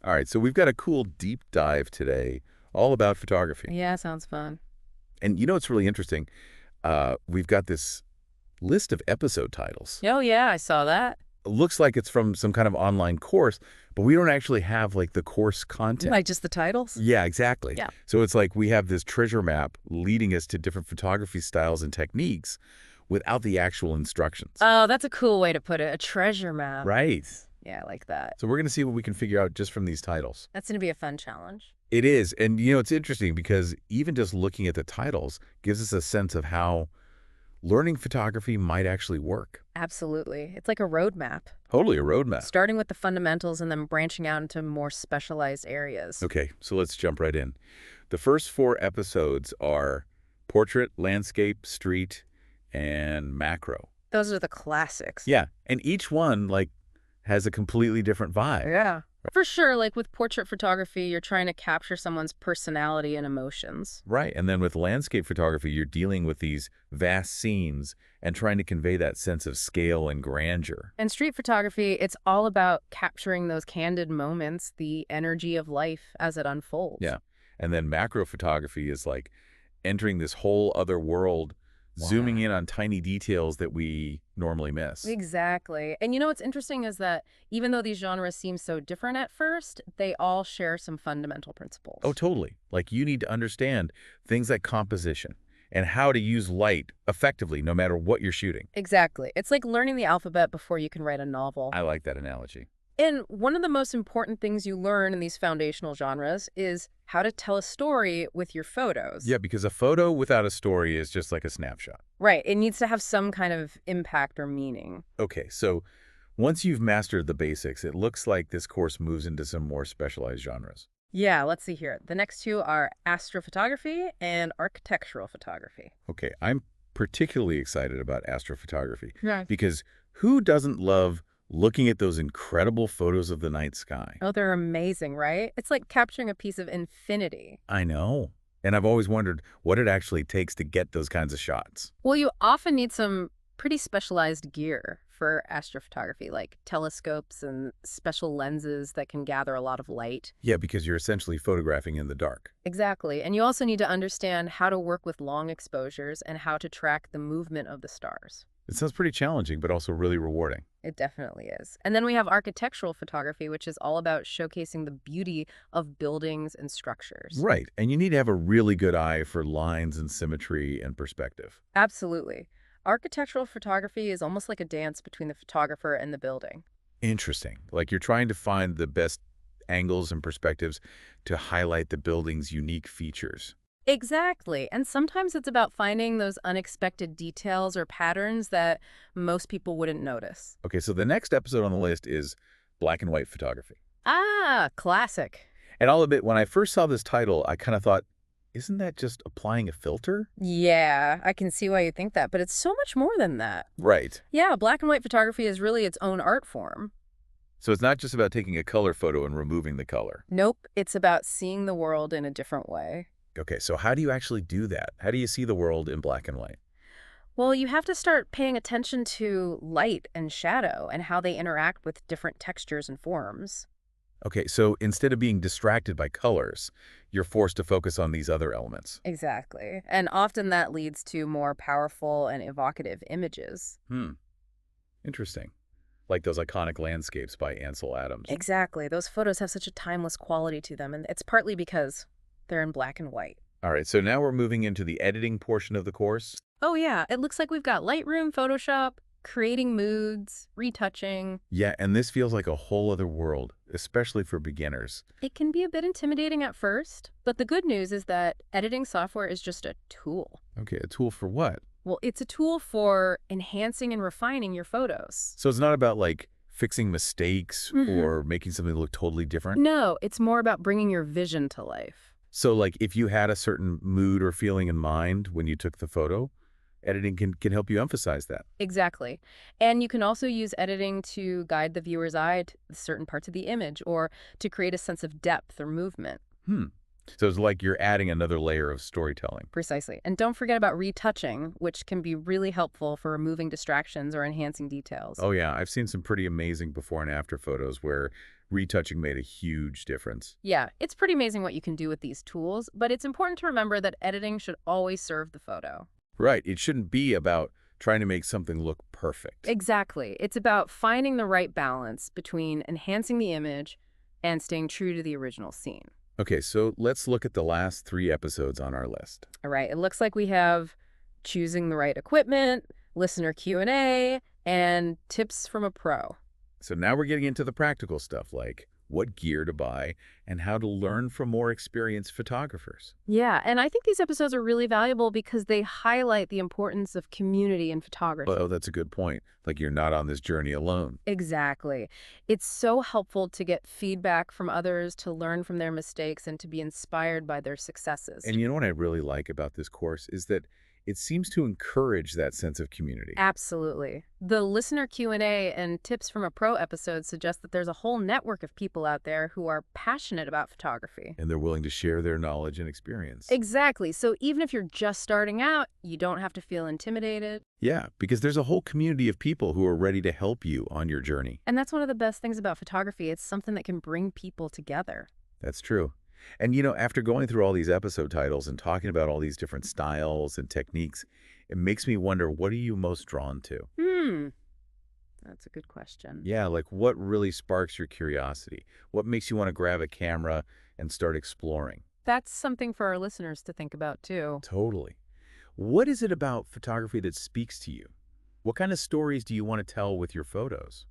All right, so we've got a cool deep dive today, all about photography. Yeah, sounds fun. And you know what's really interesting? We've got this list of episode titles. Oh, yeah, I saw that. It looks like it's from some kind of online course, but we don't actually have like the course content. Like just the titles? Yeah, exactly. Yeah. So it's like we have this treasure map leading us to different photography styles and techniques without the actual instructions. Oh, that's a cool way to put it. A treasure map. Right. Yeah, I like that. So we're going to see what we can figure out just from these titles. That's going to be a fun challenge. It is. And, you know, it's interesting because even just looking at the titles gives us a sense of how learning photography might actually work. Absolutely. It's like a roadmap, Totally a roadmap. starting with the fundamentals and then branching out into more specialized areas. Okay, so let's jump right in. The first 4 episodes are portrait, landscape, street, and macro. Those are the classics. Yeah, and each one, like, has a completely different vibe. Yeah. For sure, like with portrait photography, you're trying to capture someone's personality and emotions. Right, and then with landscape photography, you're dealing with these vast scenes and trying to convey that sense of scale and grandeur. And street photography, it's all about capturing those candid moments, the energy of life as it unfolds. Yeah, and then macro photography is like entering this whole other world, zooming Wow. in on tiny details that we normally miss. Exactly. And you know what's interesting is that even though these genres seem so different at first, they all share some fundamental Oh, principles. totally. Like you need to understand things like composition and how to use light effectively no matter what you're shooting. Exactly. It's like learning the alphabet before you can write a novel. I like that analogy. And one of the most important things you learn in these foundational genres is how to tell a story with your photos. Yeah, because a photo without a story is just like a snapshot. Right. It needs to have some kind of impact or meaning. Okay, so once you've mastered the basics, it looks like this course moves into some more specialized genres. Yeah, let's see here. The next two are astrophotography and architectural photography. Okay, I'm particularly excited about astrophotography Yeah. because who doesn't love looking at those incredible photos of the night sky? Oh, they're amazing, right? It's like capturing a piece of infinity. I know. And I've always wondered what it actually takes to get those kinds of shots. Well, you often need some pretty specialized gear for astrophotography, like telescopes and special lenses that can gather a lot of light. Yeah, because you're essentially photographing in the dark. Exactly. And you also need to understand how to work with long exposures and how to track the movement of the stars. It sounds pretty challenging, but also really rewarding. It definitely is. And then we have architectural photography, which is all about showcasing the beauty of buildings and structures. Right, and you need to have a really good eye for lines and symmetry and perspective. Absolutely. Architectural photography is almost like a dance between the photographer and the building. Interesting. Like you're trying to find the best angles and perspectives to highlight the building's unique features. Exactly. And sometimes it's about finding those unexpected details or patterns that most people wouldn't notice. Okay, so the next episode on the list is black and white photography. Ah, classic. And I'll admit, when I first saw this title, I kind of thought, isn't that just applying a filter? Yeah, I can see why you think that, but it's so much more than that. Right. Yeah, black and white photography is really its own art form. So it's not just about taking a color photo and removing the color. Nope, it's about seeing the world in a different way. Okay, so how do you actually do that? How do you see the world in black and white? Well, you have to start paying attention to light and shadow and how they interact with different textures and forms. Okay, so instead of being distracted by colors, you're forced to focus on these other elements. Exactly. And often that leads to more powerful and evocative images. Hmm, interesting. Like those iconic landscapes by Ansel Adams. Exactly. Those photos have such a timeless quality to them, and it's partly because they're in black and white. All right, so now we're moving into the editing portion of the course. Oh, yeah. It looks like we've got Lightroom, Photoshop, creating moods, retouching. Yeah, and this feels like a whole other world, especially for beginners. It can be a bit intimidating at first, but the good news is that editing software is just a tool. Okay, a tool for what? Well, it's a tool for enhancing and refining your photos. So it's not about like fixing mistakes Mhm. or making something look totally different? No, it's more about bringing your vision to life. So like if you had a certain mood or feeling in mind when you took the photo, editing can help you emphasize that. Exactly. And you can also use editing to guide the viewer's eye to certain parts of the image or to create a sense of depth or movement. Hmm. So it's like you're adding another layer of storytelling. Precisely. And don't forget about retouching, which can be really helpful for removing distractions or enhancing details. Oh yeah, I've seen some pretty amazing before and after photos where Retouching made a huge difference. Yeah, it's pretty amazing what you can do with these tools, but it's important to remember that editing should always serve the photo. Right. It shouldn't be about trying to make something look perfect. Exactly. It's about finding the right balance between enhancing the image and staying true to the original scene. Okay, so let's look at the last 3 episodes on our list. All right, it looks like we have choosing the right equipment, listener Q&A, and tips from a pro. So now we're getting into the practical stuff like what gear to buy and how to learn from more experienced photographers. Yeah, and I think these episodes are really valuable because they highlight the importance of community in photography. Oh, that's a good point. Like you're not on this journey alone. Exactly. It's so helpful to get feedback from others, to learn from their mistakes, and to be inspired by their successes. And you know what I really like about this course is that it seems to encourage that sense of community. Absolutely. The listener Q&A and tips from a pro episode suggest that there's a whole network of people out there who are passionate about photography. And they're willing to share their knowledge and experience. Exactly. So even if you're just starting out, you don't have to feel intimidated. Yeah, because there's a whole community of people who are ready to help you on your journey. And that's one of the best things about photography. It's something that can bring people together. That's true. And you know, after going through all these episode titles and talking about all these different styles and techniques, it makes me wonder, what are you most drawn to? That's a good question. Yeah, like what really sparks your curiosity? What makes you want to grab a camera and start exploring? That's something for our listeners to think about too. Totally. What is it about photography that speaks to you? What kind of stories do you want to tell with your photos?